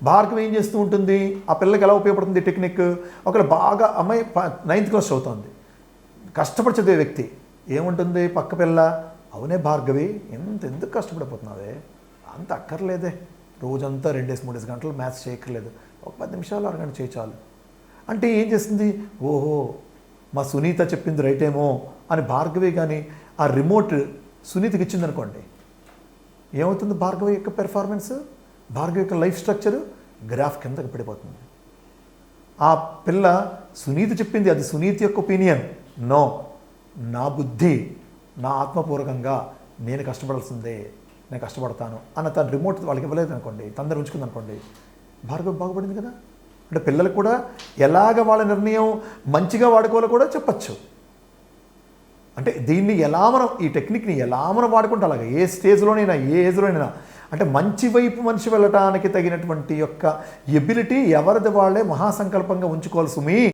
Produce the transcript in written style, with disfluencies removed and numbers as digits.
భార్గవి ఏం చేస్తూ ఉంటుంది, ఆ పిల్లకి ఎలా ఉపయోగపడుతుంది టెక్నిక్? ఒకవేళ బాగా అమ్మాయి 9th క్లాస్ చదువుతుంది, కష్టపడి చదివే వ్యక్తి ఏముంటుంది పక్క పిల్ల, అవునే భార్గవి ఎందుకు కష్టపడిపోతున్నావే, అంత అక్కర్లేదే, రోజంతా 2-3 గంటలు మ్యాథ్స్ చేయక్కర్లేదు, ఒక 10 నిమిషాలు అరగంట చేయి చాలు అంటే ఏం చేస్తుంది, ఓహో మా సునీత చెప్పింది రైట్ ఏమో అని భార్గవి కానీ ఆ రిమోట్ సునీతకి ఇచ్చిందనుకోండి, ఏమవుతుంది భార్గవి యొక్క పెర్ఫార్మెన్స్, భార్గవి యొక్క లైఫ్ స్ట్రక్చరు గ్రాఫ్ కిందకి పడిపోతుంది. ఆ పిల్ల సునీత చెప్పింది అది సునీత యొక్క ఒపీనియన్, నో నా బుద్ధి నా ఆత్మపూర్వకంగా నేను కష్టపడాల్సిందే, నేను కష్టపడతాను అన్న తన రిమోట్ వాళ్ళకి ఇవ్వలేదు అనుకోండి, తొందర ఉంచుకుంది అనుకోండి, భార్గవి బాగుపడింది కదా. అంటే పిల్లలకు కూడా ఎలాగ వాళ్ళ నిర్ణయం మంచిగా వాడుకోవాలో కూడా చెప్పచ్చు. అంటే దీన్ని ఎలా మనం ఈ టెక్నిక్ని ఎలా మనం వాడుకుంటే అలాగే ఏ స్టేజ్లోనైనా ఏ ఏజ్లోనైనా అంటే మంచి వైపు మనిషి వెళ్ళటానికి తగినటువంటి యొక్క ఎబిలిటీ ఎవరిది వాళ్ళే మహాసంకల్పంగా ఉంచుకోవాలి సుమీ.